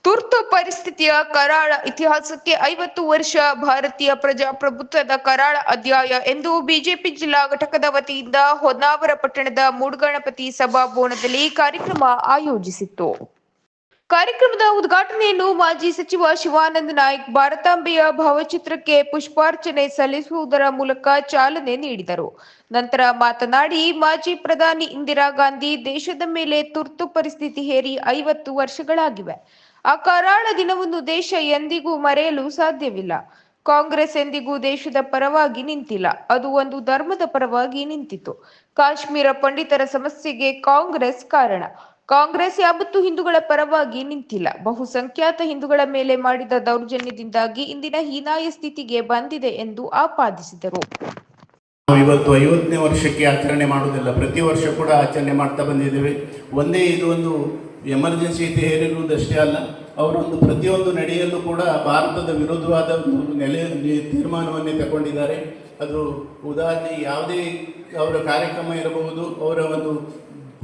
ತುರ್ತು ಪರಿಸ್ಥಿತಿಯ ಕರಾಳ ಇತಿಹಾಸಕ್ಕೆ 50 ವರ್ಷ ಭಾರತೀಯ ಪ್ರಜಾಪ್ರಭುತ್ವದ ಕರಾಳ ಅಧ್ಯಾಯ ಎಂದು ಬಿಜೆಪಿ ಜಿಲ್ಲಾ ಘಟಕದ ವತಿಯಿಂದ ಹೊನ್ನಾವರ ಪಟ್ಟಣದ ಮೂಡುಗಣಪತಿ ಸಭಾಭವನದಲ್ಲಿ ಕಾರ್ಯಕ್ರಮ ಆಯೋಜಿಸಿತ್ತು. ಕಾರ್ಯಕ್ರಮದ ಉದ್ಘಾಟನೆಯನ್ನು ಮಾಜಿ ಸಚಿವ ಶಿವಾನಂದ ನಾಯ್ಕ್ ಭಾರತಾಂಬೆಯ ಭಾವಚಿತ್ರಕ್ಕೆ ಪುಷ್ಪಾರ್ಚನೆ ಸಲ್ಲಿಸುವುದರ ಮೂಲಕ ಚಾಲನೆ ನೀಡಿದರು. ನಂತರ ಮಾತನಾಡಿ, ಮಾಜಿ ಪ್ರಧಾನಿ ಇಂದಿರಾ ಗಾಂಧಿ ದೇಶದ ಮೇಲೆ ತುರ್ತು ಪರಿಸ್ಥಿತಿ ಹೇರಿ 50 ವರ್ಷಗಳಾಗಿವೆ. ಆ ಕರಾಳ ದಿನವನ್ನು ದೇಶ ಎಂದಿಗೂ ಮರೆಯಲು ಸಾಧ್ಯವಿಲ್ಲ. ಕಾಂಗ್ರೆಸ್ ಎಂದಿಗೂ ದೇಶದ ಪರವಾಗಿ ನಿಂತಿಲ್ಲ, ಅದು ಒಂದು ಧರ್ಮದ ಪರವಾಗಿ ನಿಂತಿತು. ಕಾಶ್ಮೀರ ಪಂಡಿತರ ಸಮಸ್ಯೆಗೆ ಕಾಂಗ್ರೆಸ್ ಕಾರಣ. ಕಾಂಗ್ರೆಸ್ ಯಾವತ್ತೂ ಹಿಂದೂಗಳ ಪರವಾಗಿ ನಿಂತಿಲ್ಲ. ಬಹುಸಂಖ್ಯಾತ ಹಿಂದೂಗಳ ಮೇಲೆ ಮಾಡಿದ ದೌರ್ಜನ್ಯದಿಂದಾಗಿ ಇಂದಿನ ಹೀನಾಯ ಸ್ಥಿತಿಗೆ ಬಂದಿದೆ ಎಂದು ಆಪಾದಿಸಿದರು. ಇವತ್ತು 50ನೇ ವರ್ಷಕ್ಕೆ ಆಚರಣೆ ಮಾಡುವುದಿಲ್ಲ, ಪ್ರತಿ ವರ್ಷ ಕೂಡ ಆಚರಣೆ ಮಾಡ್ತಾ ಬಂದಿದ್ದೇವೆ. ಒಂದೇ ಇದು ಒಂದು ಎಮರ್ಜೆನ್ಸಿ ಹೇರಿರುವುದಷ್ಟೇ ಅಲ್ಲ, ಅವರೊಂದು ಪ್ರತಿಯೊಂದು ನಡೆಯಲ್ಲೂ ಕೂಡ ಭಾರತದ ವಿರುದ್ಧವಾದ ಒಂದು ತೀರ್ಮಾನವನ್ನೇ ತಗೊಂಡಿದ್ದಾರೆ. ಅದು ಉದಾಹರಣೆ ಯಾವುದೇ ಅವರ ಕಾರ್ಯಕ್ರಮ ಇರಬಹುದು, ಅವರ ಒಂದು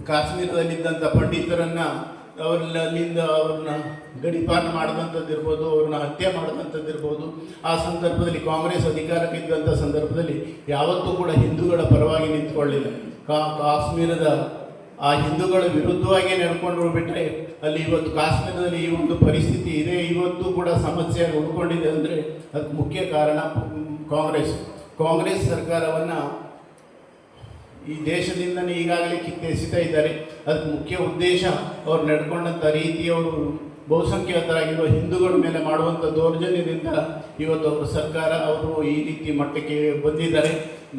ಕಾಶ್ಮೀರದಲ್ಲಿದ್ದಂಥ ಪಂಡಿತರನ್ನು ಅಲ್ಲಿಂದ ಅವ್ರನ್ನ ಗಡಿಪಾರು ಮಾಡಿದಂಥದ್ದಿರ್ಬೋದು, ಅವ್ರನ್ನ ಹತ್ಯೆ ಮಾಡಿದಂಥದ್ದಿರ್ಬೋದು. ಆ ಸಂದರ್ಭದಲ್ಲಿ ಕಾಂಗ್ರೆಸ್ ಅಧಿಕಾರಕ್ಕೆ ಇದ್ದಂಥ ಸಂದರ್ಭದಲ್ಲಿ ಯಾವತ್ತೂ ಕೂಡ ಹಿಂದೂಗಳ ಪರವಾಗಿ ನಿಂತ್ಕೊಳ್ಳಿಲ್ಲ. ಕಾಶ್ಮೀರದ ಆ ಹಿಂದೂಗಳ ವಿರುದ್ಧವಾಗಿ ನಡ್ಕೊಂಡು ಬಿಟ್ಟರೆ ಅಲ್ಲಿ ಇವತ್ತು ಕಾಶ್ಮೀರದಲ್ಲಿ ಈ ಒಂದು ಪರಿಸ್ಥಿತಿ ಇದೆ, ಇವತ್ತು ಕೂಡ ಸಮಸ್ಯೆ ಉಳ್ಕೊಂಡಿದೆ ಅಂದರೆ ಅದಕ್ಕೆ ಮುಖ್ಯ ಕಾರಣ ಕಾಂಗ್ರೆಸ್ ಸರ್ಕಾರವನ್ನು ಈ ದೇಶದಿಂದನೇ ಈಗಾಗಲೇ ಕಿತ್ತೆಸಿತಾ ಇದ್ದಾರೆ. ಅದಕ್ಕೆ ಮುಖ್ಯ ಉದ್ದೇಶ ಅವ್ರು ನಡ್ಕೊಂಡಂಥ ರೀತಿ, ಅವರು ಬಹುಸಂಖ್ಯಾತರಾಗಿರುವ ಹಿಂದೂಗಳ ಮೇಲೆ ಮಾಡುವಂಥ ದೌರ್ಜನ್ಯದಿಂದ ಇವತ್ತು ಅವರ ಸರ್ಕಾರ ಅವರು ಈ ರೀತಿ ಮಟ್ಟಕ್ಕೆ ಬಂದಿದ್ದಾರೆ.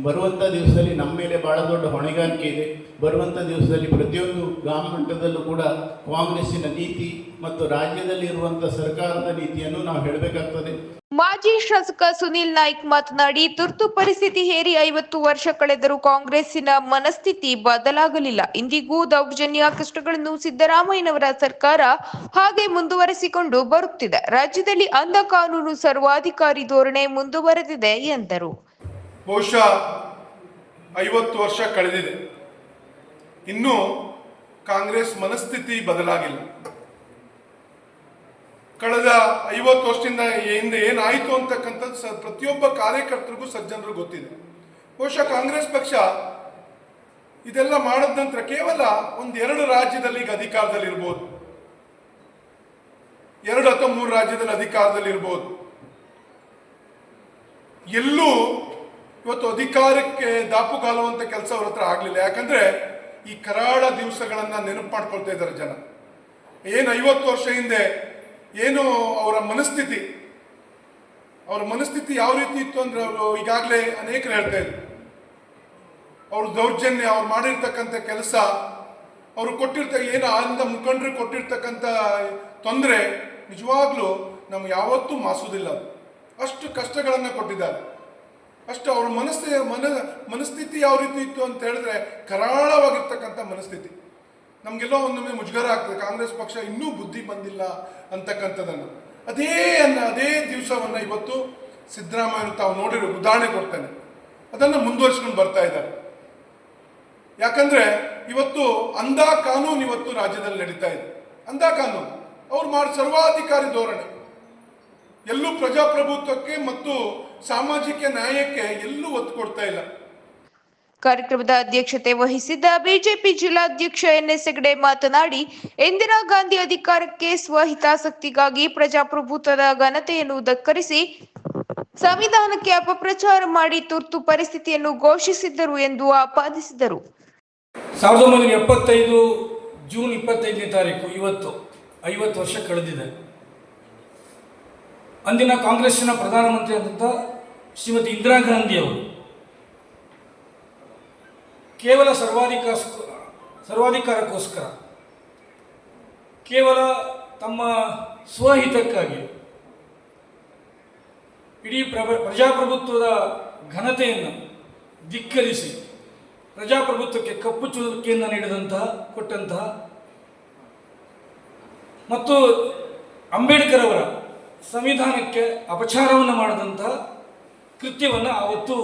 ಬರುವಂಥ ದಿವಸದಲ್ಲಿ ನಮ್ಮ ಮೇಲೆ ಭಾಳ ದೊಡ್ಡ ಹೊಣೆಗಾರಿಕೆ ಇದೆ. ಬರುವಂಥ ದಿವಸದಲ್ಲಿ ಪ್ರತಿಯೊಂದು ಗ್ರಾಮ ಮಟ್ಟದಲ್ಲೂ ಕೂಡ ಕಾಂಗ್ರೆಸ್ಸಿನ ನೀತಿ ಮತ್ತು ರಾಜ್ಯದಲ್ಲಿ ಇರುವಂಥ ಸರ್ಕಾರದ ನೀತಿಯನ್ನು ನಾವು ಹೇಳಬೇಕಾಗ್ತದೆ. ಮಾಜಿ ಶಾಸಕ ಸುನಿಲ್ ನಾಯ್ಕ್ ಮಾತನಾಡಿ, ತುರ್ತು ಪರಿಸ್ಥಿತಿ ಹೇರಿ 50 ವರ್ಷ ಕಳೆದರೂ ಕಾಂಗ್ರೆಸ್ಸಿನ ಮನಸ್ಥಿತಿ ಬದಲಾಗಲಿಲ್ಲ. ಇಂದಿಗೂ ದೌರ್ಜನ್ಯ ಕಷ್ಟಗಳನ್ನು ಸಿದ್ದರಾಮಯ್ಯನವರ ಸರ್ಕಾರ ಹಾಗೆ ಮುಂದುವರೆಸಿಕೊಂಡು ಬರುತ್ತಿದೆ. ರಾಜ್ಯದಲ್ಲಿ ಅಂಧ ಕಾನೂನು ಸರ್ವಾಧಿಕಾರಿ ಧೋರಣೆ ಮುಂದುವರೆದಿದೆ ಎಂದರು. ಬಹುಶಃ 50 ವರ್ಷ ಕಳೆದಿದೆ, ಇನ್ನೂ ಕಾಂಗ್ರೆಸ್ ಮನಸ್ಥಿತಿ ಬದಲಾಗಿಲ್ಲ. ಕಳೆದ 50 ವರ್ಷದಿಂದ ಹಿಂದೆ ಏನಾಯಿತು ಅಂತಕ್ಕಂಥದ್ದು ಪ್ರತಿಯೊಬ್ಬ ಕಾರ್ಯಕರ್ತರಿಗೂ ಸಜ್ಜನರು ಗೊತ್ತಿದೆ. ಬಹುಶಃ ಕಾಂಗ್ರೆಸ್ ಪಕ್ಷ ಇದೆಲ್ಲ ಮಾಡಿದ ನಂತರ ಕೇವಲ 1-2 ರಾಜ್ಯದಲ್ಲಿ ಈಗ ಅಧಿಕಾರದಲ್ಲಿರ್ಬೋದು, 2 ಅಥವಾ 3 ರಾಜ್ಯದಲ್ಲಿ ಅಧಿಕಾರದಲ್ಲಿರ್ಬೋದು. ಎಲ್ಲೂ ಇವತ್ತು ಅಧಿಕಾರಕ್ಕೆ ದಾಪುಗಾಲುವಂಥ ಕೆಲಸ ಅವ್ರ ಹತ್ರ ಆಗಲಿಲ್ಲ. ಯಾಕಂದ್ರೆ ಈ ಕರಾಳ ದಿವಸಗಳನ್ನು ನೆನಪು ಮಾಡ್ಕೊಳ್ತಾ ಇದ್ದಾರೆ ಜನ. ಏನು 50 ವರ್ಷ ಹಿಂದೆ ಏನು ಅವರ ಮನಸ್ಥಿತಿ ಯಾವ ರೀತಿ ಇತ್ತು ಅಂದ್ರೆ, ಅವರು ಈಗಾಗಲೇ ಅನೇಕರು ಹೇಳ್ತಾ ಇದ್ರು, ಅವ್ರ ದೌರ್ಜನ್ಯ, ಅವ್ರು ಮಾಡಿರ್ತಕ್ಕಂಥ ಕೆಲಸ, ಅವರು ಏನು ಅಂದ ಮುಖಂಡರು ಕೊಟ್ಟಿರ್ತಕ್ಕಂಥ ತೊಂದರೆ ನಿಜವಾಗ್ಲೂ ನಮ್ಗೆ ಯಾವತ್ತೂ ಮಾಸೋದಿಲ್ಲ. ಅಷ್ಟು ಕಷ್ಟಗಳನ್ನು ಕೊಟ್ಟಿದ್ದಾರೆ. ಅಷ್ಟು ಅವ್ರ ಮನಸ್ಥಿತಿ ಯಾವ ರೀತಿ ಇತ್ತು ಅಂತ ಹೇಳಿದ್ರೆ ಕರಾಳವಾಗಿರ್ತಕ್ಕಂಥ ಮನಸ್ಥಿತಿ. ನಮಗೆಲ್ಲೋ ಒಮ್ಮೆ ಮುಜುಗರ ಆಗ್ತದೆ, ಕಾಂಗ್ರೆಸ್ ಪಕ್ಷ ಇನ್ನೂ ಬುದ್ಧಿ ಬಂದಿಲ್ಲ ಅಂತಕ್ಕಂಥದ್ದನ್ನು. ಅದೇ ದಿವಸವನ್ನು ಇವತ್ತು ಸಿದ್ದರಾಮಯ್ಯ ತಾವು ನೋಡಿರೋ ಉದಾಹರಣೆ ಕೊಡ್ತಾನೆ, ಅದನ್ನು ಮುಂದುವರಿಸ್ಕೊಂಡು ಬರ್ತಾ ಇದ್ದಾರೆ. ಯಾಕಂದ್ರೆ ಇವತ್ತು ಅಂಧ ಕಾನೂನು ಇವತ್ತು ರಾಜ್ಯದಲ್ಲಿ ನಡೀತಾ ಇದೆ. ಅಂಧ ಕಾನೂನು ಅವ್ರು ಸರ್ವಾಧಿಕಾರಿ ಧೋರಣೆ, ಎಲ್ಲೂ ಪ್ರಜಾಪ್ರಭುತ್ವಕ್ಕೆ ಮತ್ತು ಸಾಮಾಜಿಕ ನ್ಯಾಯಕ್ಕೆ ಎಲ್ಲೂ ಒತ್ತು ಕೊಡ್ತಾ ಇಲ್ಲ. ಕಾರ್ಯಕ್ರಮದ ಅಧ್ಯಕ್ಷತೆ ವಹಿಸಿದ್ದ ಬಿಜೆಪಿ ಜಿಲ್ಲಾಧ್ಯಕ್ಷ ಎನ್ಎಸ್ ಹೆಗಡೆ ಮಾತನಾಡಿ, ಇಂದಿರಾ ಗಾಂಧಿ ಅಧಿಕಾರಕ್ಕೆ ಸ್ವಹಿತಾಸಕ್ತಿಗಾಗಿ ಪ್ರಜಾಪ್ರಭುತ್ವದ ಘನತೆಯನ್ನು ಧಕ್ಕರಿಸಿ ಸಂವಿಧಾನಕ್ಕೆ ಅಪಪ್ರಚಾರ ಮಾಡಿ ತುರ್ತು ಪರಿಸ್ಥಿತಿಯನ್ನು ಘೋಷಿಸಿದ್ದರು ಎಂದು ಆಪಾದಿಸಿದರು. 1975 ಜೂನ್ 25ನೇ ತಾರೀಕು ಇವತ್ತು 50 ವರ್ಷ ಕಳೆದಿದೆ. ಅಂದಿನ ಕಾಂಗ್ರೆಸ್ಸಿನ ಪ್ರಧಾನಮಂತ್ರಿ ಆದಂಥ ಶ್ರೀಮತಿ ಇಂದಿರಾ ಗಾಂಧಿ ಅವರು ಕೇವಲ ಸರ್ವಾಧಿಕಾರಕ್ಕೋಸ್ಕರ, ಕೇವಲ ತಮ್ಮ ಸ್ವಹಿತಕ್ಕಾಗಿ ಇಡೀ ಪ್ರಜಾಪ್ರಭುತ್ವದ ಘನತೆಯನ್ನು ಧಿಕ್ಕರಿಸಿ ಪ್ರಜಾಪ್ರಭುತ್ವಕ್ಕೆ ಕಪ್ಪು ಚುಕ್ಕೆಯನ್ನು ಕೊಟ್ಟಂತಹ ಮತ್ತು ಅಂಬೇಡ್ಕರ್ ಅವರ ಸಂವಿಧಾನಕ್ಕೆ ಅಪಚಾರವನ್ನು ಮಾಡಿದಂತಹ ಕೃತ್ಯವನ್ನು ಅವತ್ತು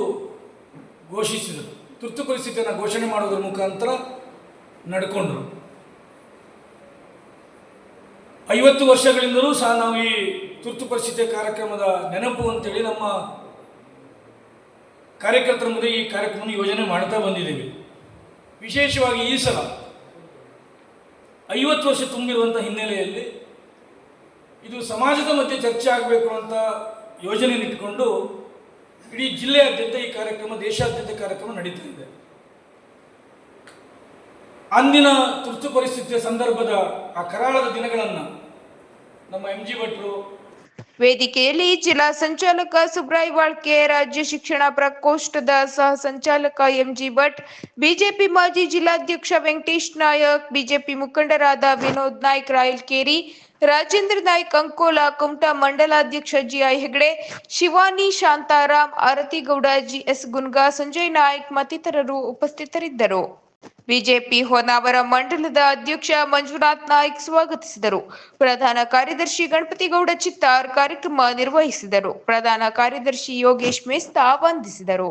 ಘೋಷಿಸಿದರು. ತುರ್ತು ಪರಿಸ್ಥಿತಿಯನ್ನು ಘೋಷಣೆ ಮಾಡುವುದರ ಮುಖಾಂತರ ನಡ್ಕೊಂಡ್ರು. 50 ವರ್ಷಗಳಿಂದಲೂ ಸಹ ನಾವು ಈ ತುರ್ತು ಪರಿಸ್ಥಿತಿಯ ಕಾರ್ಯಕ್ರಮದ ನೆನಪು ಅಂತೇಳಿ ನಮ್ಮ ಕಾರ್ಯಕರ್ತರ ಮುಂದೆ ಈ ಕಾರ್ಯಕ್ರಮ ಯೋಜನೆ ಮಾಡ್ತಾ ಬಂದಿದ್ದೀವಿ. ವಿಶೇಷವಾಗಿ ಈ ಸಲ 50 ವರ್ಷ ತುಂಬಿರುವಂಥ ಹಿನ್ನೆಲೆಯಲ್ಲಿ ಇದು ಸಮಾಜದ ಮಧ್ಯೆ ಚರ್ಚೆ ಆಗಬೇಕು ಅಂತ ಯೋಜನೆಯನ್ನು ಇಟ್ಕೊಂಡು ಇಡೀ ಜಿಲ್ಲೆಯಾದ್ಯಂತ ಈ ಕಾರ್ಯಕ್ರಮ, ದೇಶಾದ್ಯಂತ ಕಾರ್ಯಕ್ರಮ ನಡೀತಾ ಇದೆ. ಅಂದಿನ ತುರ್ತು ಪರಿಸ್ಥಿತಿಯ ಸಂದರ್ಭದ ಆ ಕರಾಳದ ದಿನಗಳನ್ನು ನಮ್ಮ MG ಭಟ್ರು, ವೇದಿಕೆಯಲ್ಲಿ ಜಿಲ್ಲಾ ಸಂಚಾಲಕ ಸುಬ್ರಾಯ್ ವಾಳ್ಕೆ, ರಾಜ್ಯ ಶಿಕ್ಷಣ ಪ್ರಕೋಷ್ಠದ ಸಹ ಸಂಚಾಲಕ MG ಭಟ್, ಬಿಜೆಪಿ ಮಾಜಿ ಜಿಲ್ಲಾಧ್ಯಕ್ಷ ವೆಂಕಟೇಶ್ ನಾಯಕ್, ಬಿಜೆಪಿ ಮುಖಂಡರಾದ ವಿನೋದ್ ನಾಯ್ಕ್ ರಾಯಲ್ಕೇರಿ, ರಾಜೇಂದ್ರ ನಾಯ್ಕ್ ಅಂಕೋಲಾ, ಕುಮಟಾ ಮಂಡಲಾಧ್ಯಕ್ಷ GI ಹೆಗಡೆ, ಶಿವಾನಿ ಶಾಂತಾರಾಮ್, ಆರತಿಗೌಡ, GS ಗುನ್ಗಾ, ಸಂಜಯ್ ನಾಯ್ಕ್ ಮತ್ತಿತರರು ಉಪಸ್ಥಿತರಿದ್ದರು. ಬಿಜೆಪಿ ಹೊನ್ನಾವರ ಮಂಡಲದ ಅಧ್ಯಕ್ಷ ಮಂಜುನಾಥ್ ನಾಯ್ಕ್ ಸ್ವಾಗತಿಸಿದರು. ಪ್ರಧಾನ ಕಾರ್ಯದರ್ಶಿ ಗಣಪತಿಗೌಡ ಚಿತ್ತಾರ್ ಕಾರ್ಯಕ್ರಮ ನಿರ್ವಹಿಸಿದರು. ಪ್ರಧಾನ ಕಾರ್ಯದರ್ಶಿ ಯೋಗೇಶ್ ಮೆಸ್ತಾ ವಂದಿಸಿದರು.